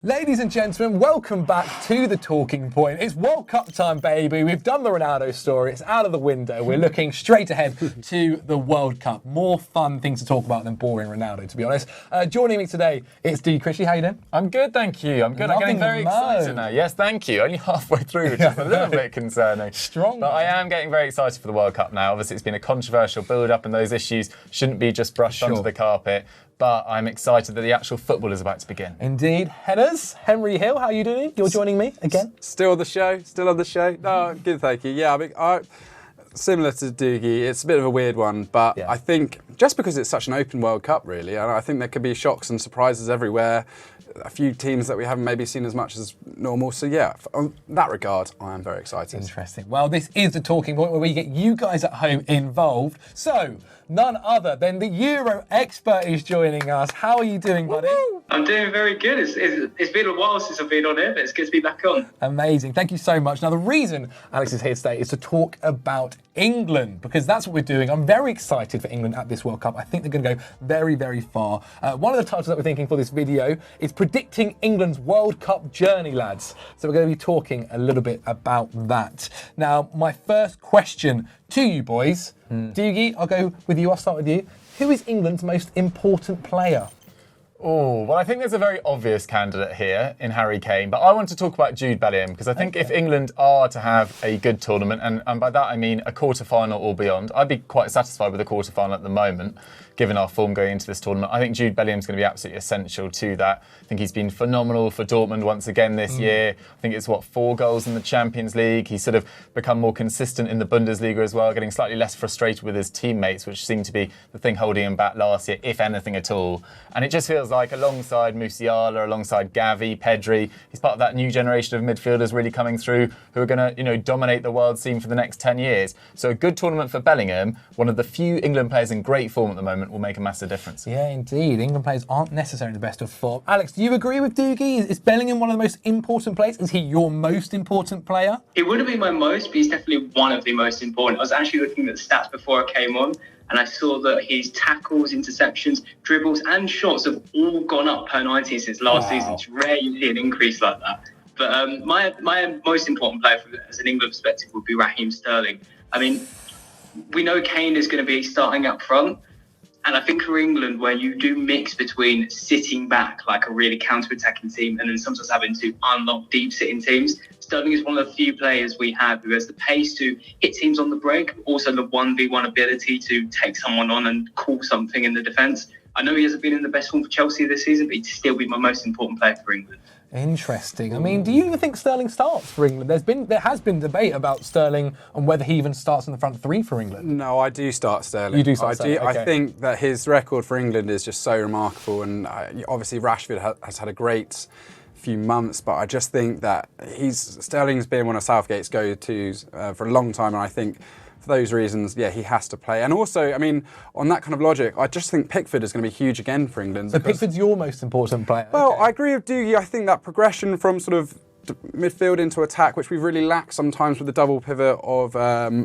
Ladies and gentlemen, welcome back to The Talking Point. It's World Cup time, baby. We've done the Ronaldo story. It's out of the window. We're looking straight ahead to the World Cup. More fun things to talk about than boring Ronaldo, to be honest. Joining me today, it's Dougie. Chrissy, how you doing? I'm good, thank you. I'm good. I'm getting very excited now. Yes, thank you. Only halfway through, which is a little bit concerning. Strong. But I am getting very excited for the World Cup now. Obviously, it's been a controversial build-up, and those issues shouldn't be just brushed under the carpet. But I'm excited that the actual football is about to begin. Indeed. Headers, Henry Hill, how are you doing? You're joining me again? Still on the show. No, good, thank you. Yeah, similar to Dougie, it's a bit of a weird one, but I think just because it's such an open World Cup, really, I think there could be shocks and surprises everywhere. A few teams that we haven't maybe seen as much as normal. So yeah, on that regard, I am very excited. Interesting. Well, this is The Talking Point where we get you guys at home involved. So, none other than the Euro expert is joining us. How are you doing, buddy? Woo-hoo! I'm doing very good. It's been a while since I've been on here, but it's good to be back on. Amazing. Thank you so much. Now, the reason Alex is here today is to talk about England, because that's what we're doing. I'm very excited for England at this World Cup. I think they're going to go very, very far. One of the titles that we're thinking for this video is Predicting England's World Cup Journey, lads. So we're going to be talking a little bit about that. Now, my first question to you boys, Dougie, I'll go with you. I'll start with you. Who is England's most important player? Oh, well, I think there's a very obvious candidate here in Harry Kane, but I want to talk about Jude Bellingham, because I think if England are to have a good tournament, and by that I mean a quarter-final or beyond, I'd be quite satisfied with a quarter-final at the moment, given our form going into this tournament. I think Jude Bellingham's going to be absolutely essential to that. I think he's been phenomenal for Dortmund once again this year. I think it's, 4 goals in the Champions League. He's sort of become more consistent in the Bundesliga as well, getting slightly less frustrated with his teammates, which seemed to be the thing holding him back last year, if anything at all. And it just feels like alongside Musiala, alongside Gavi, Pedri, he's part of that new generation of midfielders really coming through who are going to, dominate the world scene for the next 10 years. So a good tournament for Bellingham, one of the few England players in great form at the moment, will make a massive difference. Yeah, indeed. England players aren't necessarily the best of form. Alex, do you agree with Dougie? Is Bellingham one of the most important players? Is he your most important player? He wouldn't be my most, but he's definitely one of the most important. I was actually looking at the stats before I came on, and I saw that his tackles, interceptions, dribbles and shots have all gone up per 90 since last season. It's rare you see an increase like that. But my most important player as an England perspective would be Raheem Sterling. I mean, we know Kane is going to be starting up front. And I think for England, where you do mix between sitting back like a really counter-attacking team and then sometimes having to unlock deep-sitting teams, Sterling is one of the few players we have who has the pace to hit teams on the break, but also the 1v1 ability to take someone on and call something in the defence. I know he hasn't been in the best form for Chelsea this season, but he'd still be my most important player for England. Interesting. I mean, do you even think Sterling starts for England? There has been debate about Sterling and whether he even starts in the front three for England. No, I do start Sterling. You do start Sterling. Okay. I think that his record for England is just so remarkable, and obviously Rashford has had a great few months, but I just think that Sterling's been one of Southgate's go-tos for a long time, and I think for those reasons, yeah, he has to play. And also, I mean, on that kind of logic, I just think Pickford is going to be huge again for England. So Pickford's your most important player? Well, okay. I agree with Dougie. I think that progression from sort of midfield into attack, which we really lack sometimes with the double pivot of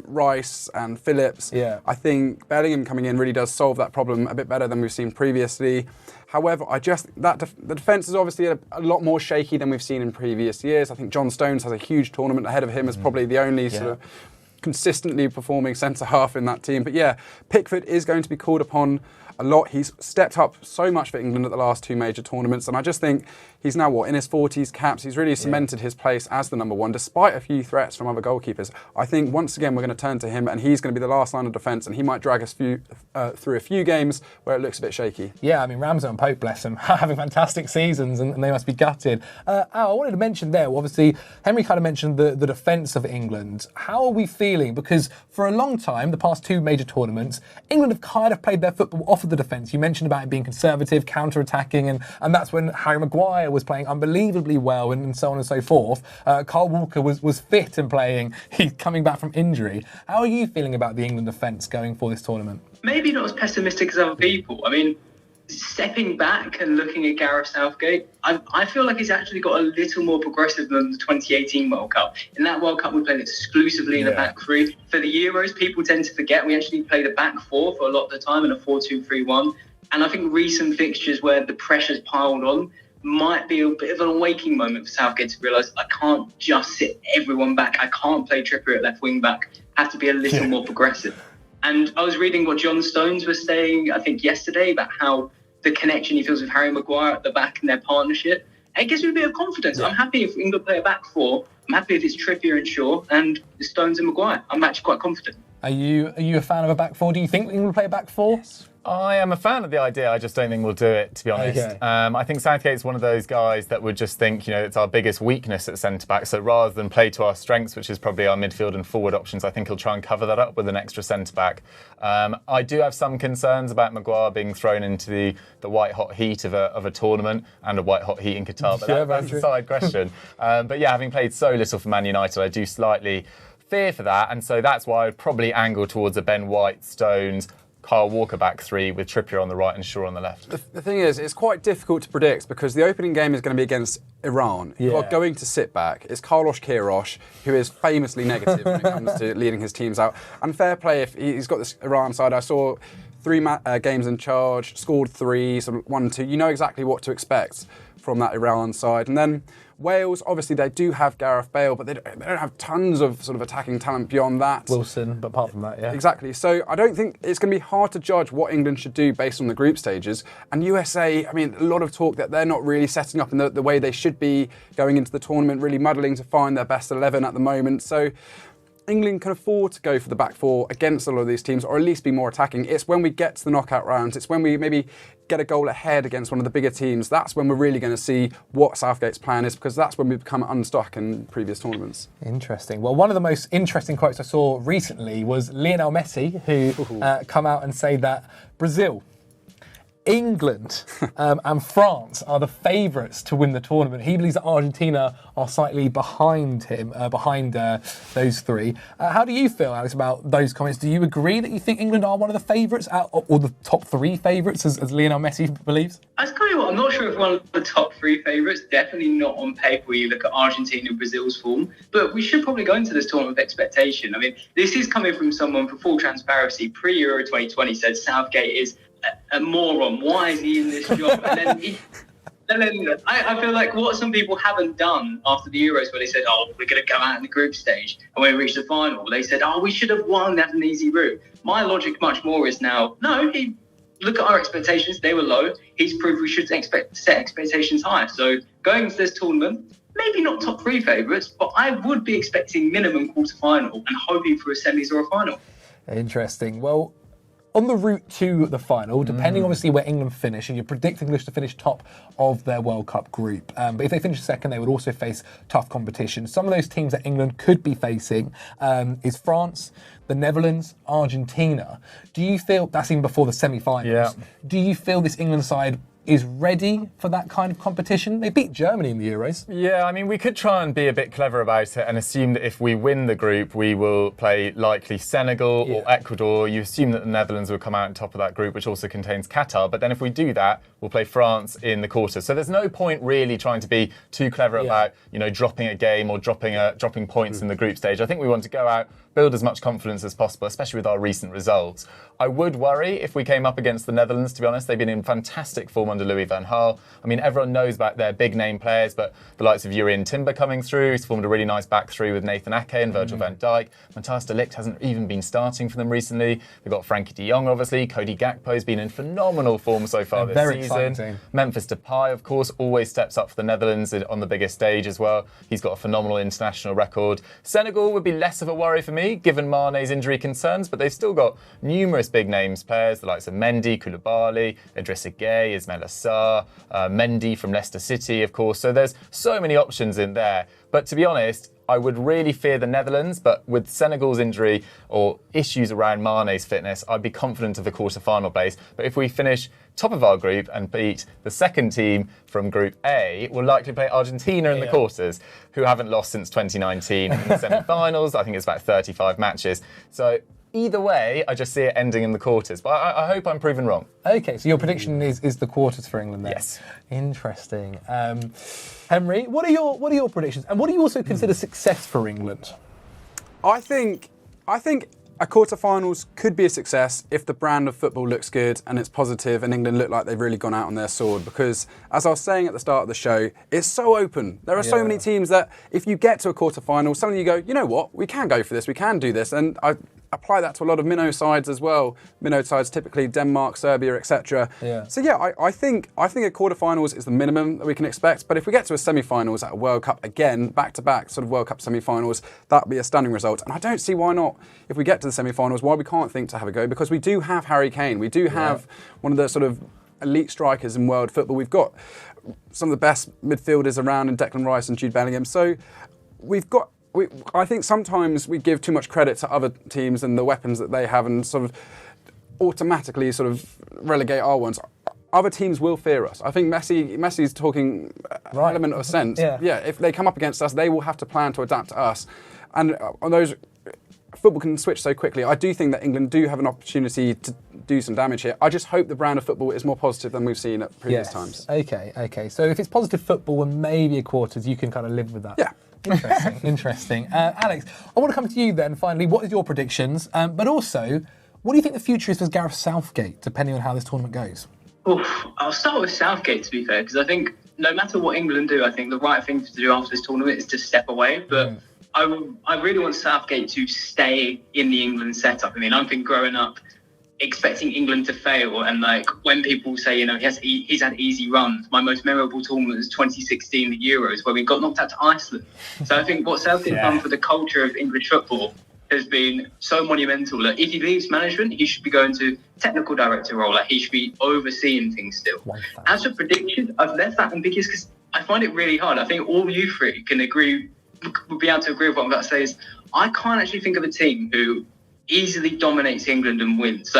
Rice and Phillips. Yeah. I think Bellingham coming in really does solve that problem a bit better than we've seen previously. However, the defence is obviously a lot more shaky than we've seen in previous years. I think John Stones has a huge tournament ahead of him as probably the only sort of consistently performing centre-half in that team. But yeah, Pickford is going to be called upon a lot. He's stepped up so much for England at the last 2 major tournaments, and I just think he's now, in his 40s caps. He's really cemented his place as the number one, despite a few threats from other goalkeepers. I think once again we're going to turn to him, and he's going to be the last line of defence, and he might drag us through a few games where it looks a bit shaky. Yeah, I mean, Ramsey and Pope, bless them, having fantastic seasons, and they must be gutted. Al, I wanted to mention there, obviously, Henry kind of mentioned the defence of England. How are we feeling? Because for a long time, the past 2 major tournaments, England have kind of played their football off of the defence. You mentioned about it being conservative, counter-attacking, and that's when Harry Maguire was playing unbelievably well and so on and so forth. Kyle Walker was fit and playing. He's coming back from injury. How are you feeling about the England defence going for this tournament? Maybe not as pessimistic as other people. I mean, stepping back and looking at Gareth Southgate, I feel like he's actually got a little more progressive than the 2018 World Cup. In that World Cup, we played exclusively in a back three. For the Euros, people tend to forget we actually played a back four for a lot of the time in a 4-2-3-1. And I think recent fixtures where the pressure's piled on, might be a bit of an awakening moment for Southgate to realise I can't just sit everyone back. I can't play Trippier at left wing back. I have to be a little more progressive. And I was reading what John Stones was saying, I think yesterday, about how the connection he feels with Harry Maguire at the back and their partnership. And it gives me a bit of confidence. Yeah. I'm happy if England play a back four. I'm happy if it's Trippier and Shaw and Stones and Maguire. I'm actually quite confident. Are you a fan of a back four? Do you think England will play a back four? Yes. I am a fan of the idea. I just don't think we'll do it, to be honest. Okay. I think Southgate's one of those guys that would just think, it's our biggest weakness at centre-back. So rather than play to our strengths, which is probably our midfield and forward options, I think he'll try and cover that up with an extra centre-back. I do have some concerns about Maguire being thrown into the white-hot heat of a tournament and a white-hot heat in Qatar. But that's a side question. But yeah, having played so little for Man United, I do slightly fear for that. And so that's why I'd probably angle towards a Ben White, Stones, Kyle Walker back three with Trippier on the right and Shaw on the left. The thing is, it's quite difficult to predict because the opening game is going to be against Iran, who are going to sit back. It's Carlos Queiroz, who is famously negative when it comes to leading his teams out. And fair play if he's got this Iran side. I saw 3 games in charge, scored 3, sort of 1-2. You know exactly what to expect from that Iran side. And then Wales, obviously, they do have Gareth Bale, but they don't have tons of sort of attacking talent beyond that. Wilson, but apart from that, yeah. Exactly. So I don't think it's going to be hard to judge what England should do based on the group stages. And USA, I mean, a lot of talk that they're not really setting up in the way they should be going into the tournament, really muddling to find their best 11 at the moment. So England can afford to go for the back four against a lot of these teams, or at least be more attacking. It's when we get to the knockout rounds, it's when we maybe get a goal ahead against one of the bigger teams, that's when we're really going to see what Southgate's plan is, because that's when we become unstuck in previous tournaments. Interesting. Well, one of the most interesting quotes I saw recently was Lionel Messi, who come out and say that Brazil, England and France are the favourites to win the tournament. He believes that Argentina are slightly behind him, behind those three. How do you feel, Alex, about those comments? Do you agree that you think England are one of the favourites, or the top 3 favourites, as Lionel Messi believes? I tell you what, I'm not sure if one of the top 3 favourites. Definitely not on paper when you look at Argentina and Brazil's form. But we should probably go into this tournament with expectation. I mean, this is coming from someone, for full transparency, pre-Euro 2020 said Southgate is a moron. Why is he in this job? And then I feel like what some people haven't done after the Euros, where they said, we're going to go out in the group stage, and when we reach the final, they said, we should have won, that's an easy route. My logic much more is now, look at our expectations, they were low. He's proved we should set expectations higher. So going into this tournament, maybe not top 3 favourites, but I would be expecting minimum quarter-final and hoping for a semis or a final. Interesting. Well, on the route to the final, depending obviously where England finish, and you're predicting English to finish top of their World Cup group. But if they finish second, they would also face tough competition. Some of those teams that England could be facing is France, the Netherlands, Argentina. Do you feel, that's even before the semi-finals, do you feel this England side is ready for that kind of competition? They beat Germany in the Euros. Yeah, I mean, we could try and be a bit clever about it and assume that if we win the group, we will play likely Senegal or Ecuador. You assume that the Netherlands will come out on top of that group, which also contains Qatar. But then if we do that, we'll play France in the quarters. So there's no point really trying to be too clever about, dropping a game or dropping points in the group stage. I think we want to go out, build as much confidence as possible, especially with our recent results. I would worry if we came up against the Netherlands, to be honest. They've been in fantastic form under Louis van Gaal. I mean, everyone knows about their big name players, but the likes of Jurrien Timber coming through, he's formed a really nice back three with Nathan Ake and Virgil van Dijk. Matthijs de Ligt hasn't even been starting for them recently. We've got Frankie de Jong, obviously. Cody Gakpo's been in phenomenal form so far this season. Memphis Depay, of course, always steps up for the Netherlands on the biggest stage as well. He's got a phenomenal international record. Senegal would be less of a worry for me, given Mane's injury concerns, but they've still got numerous big names players, the likes of Mendy, Koulibaly, Idrissa Gueye, Ismail Assar, Mendy from Leicester City, of course. So there's so many options in there. But to be honest, I would really fear the Netherlands, but with Senegal's injury or issues around Mane's fitness, I'd be confident of the quarter-final place. But if we finish top of our group and beat the second team from Group A, we'll likely play Argentina in the quarters, who haven't lost since 2019 in the semi-finals. I think it's about 35 matches. So either way, I just see it ending in the quarters. But I hope I'm proven wrong. Okay, so your prediction is the quarters for England then? Yes. Interesting. Henry, what are your predictions? And what do you also consider success for England? I think a quarter-finals could be a success if the brand of football looks good and it's positive and England look like they've really gone out on their sword. Because, as I was saying at the start of the show, it's so open. There are so many teams that if you get to a quarter-final, suddenly you go, you know what, we can go for this, we can do this. And I apply that to a lot of minnow sides as well. Minnow sides typically Denmark, Serbia, etc. Yeah. So I think a quarter-finals is the minimum that we can expect. But if we get to a semi-finals at a World Cup again, back-to-back sort of World Cup semi-finals, that would be a stunning result. And I don't see why not, if we get to the semi-finals, why we can't think to have a go. Because we do have Harry Kane. We do have one of the sort of elite strikers in world football. We've got some of the best midfielders around in Declan Rice and Jude Bellingham. So I think sometimes we give too much credit to other teams and the weapons that they have and sort of automatically sort of relegate our ones. Other teams will fear us. I think Messi's talking an element of sense. Yeah, if they come up against us, they will have to plan to adapt to us. And on those, football can switch so quickly. I do think that England do have an opportunity to do some damage here. I just hope the brand of football is more positive than we've seen at previous times. Okay. So if it's positive football and maybe a quarters, you can kind of live with that. Yeah. Interesting. Alex, I want to come to you then, finally. What is your predictions? But also, what do you think the future is for Gareth Southgate, depending on how this tournament goes? I'll start with Southgate, to be fair, because I think no matter what England do, I think the right thing to do after this tournament is to step away. But I really want Southgate to stay in the England setup. I mean, I've been growing up expecting England to fail, and like when people say, you know, he's had easy runs, my most memorable tournament was 2016, the Euros, where we got knocked out to Iceland. So I think what Southgate's done for the culture of English football has been so monumental that if he leaves management, he should be going to technical director role. Like he should be overseeing things still. As for predictions, I've left that ambiguous because I find it really hard. I think all you three can agree, would be able to agree with what I'm about to say is I can't actually think of a team who easily dominates England and wins.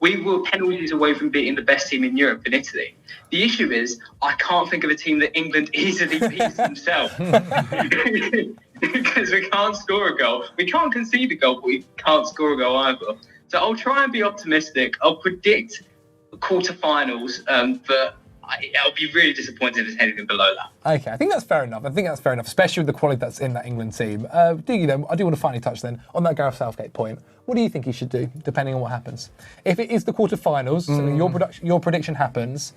We were penalties away from beating the best team in Europe in Italy. The issue is I can't think of a team that England easily beats themselves. Because we can't score a goal. We can't concede a goal, but we can't score a goal either. So I'll try and be optimistic. I'll predict quarterfinals, but I'll be really disappointed if it's anything below that. Okay, I think that's fair enough. Especially with the quality that's in that England team. Dougie, then, I do want to finally touch then on that Gareth Southgate point. What do you think he should do, depending on what happens? If it is the quarterfinals, so your prediction happens,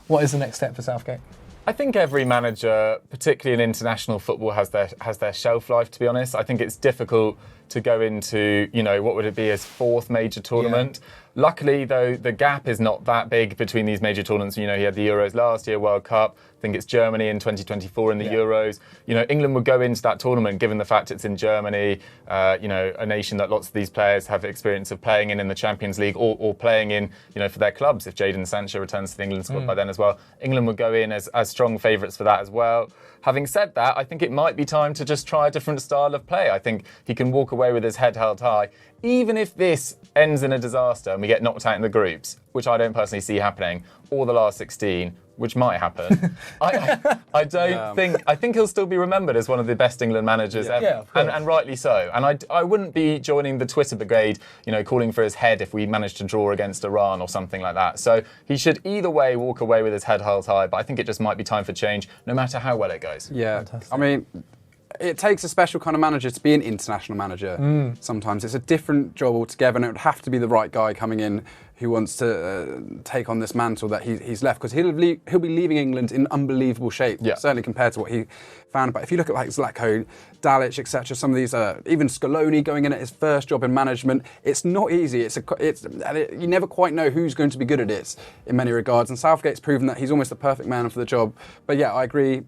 what is the next step for Southgate? I think every manager, particularly in international football, has their shelf life, to be honest. I think it's difficult to go into, what would it be, his fourth major tournament. Luckily, though, the gap is not that big between these major tournaments. He had the Euros last year, World Cup. I think it's Germany in 2024 in the Euros. England would go into that tournament, given the fact it's in Germany, a nation that lots of these players have experience of playing in the Champions League or playing in, for their clubs. If Jadon Sancho returns to the England squad by then as well, England would go in as strong favourites for that as well. Having said that, I think it might be time to just try a different style of play. I think he can walk away with his head held high. Even if this ends in a disaster and we get knocked out in the groups, which I don't personally see happening, or the last 16, which might happen, I think he'll still be remembered as one of the best England managers ever, and rightly so. And I wouldn't be joining the Twitter brigade, calling for his head if we managed to draw against Iran or something like that. So he should either way walk away with his head held high, but I think it just might be time for change, no matter how well it goes. Yeah, fantastic. I mean, it takes a special kind of manager to be an international manager. Sometimes it's a different job altogether, and it would have to be the right guy coming in who wants to take on this mantle that he's left, because he'll be leaving England in unbelievable shape, certainly compared to what he found. But if you look at like Zlatko, Dalic, etc., some of these, even Scaloni going in at his first job in management, it's not easy. You never quite know who's going to be good at it in many regards. And Southgate's proven that he's almost the perfect man for the job. But yeah, I agree.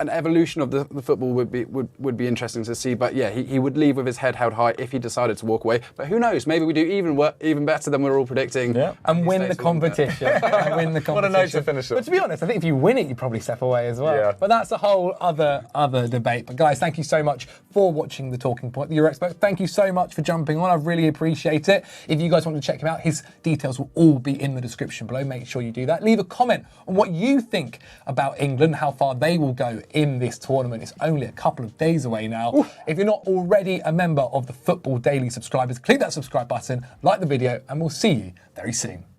An evolution of the football would be interesting to see, but yeah, he would leave with his head held high if he decided to walk away. But who knows? Maybe we do even better than we're all predicting. Yeah. And win the competition. What a note to finish on. But to be honest, I think if you win it, you probably step away as well. Yeah. But that's a whole other debate. But guys, thank you so much for watching The Talking Point, the Euro Expert. Thank you so much for jumping on. I really appreciate it. If you guys want to check him out, his details will all be in the description below. Make sure you do that. Leave a comment on what you think about England, how far they will go in this tournament. It's only a couple of days away now. Oof. If you're not already a member of the Football Daily subscribers, click that subscribe button, like the video, and we'll see you very soon.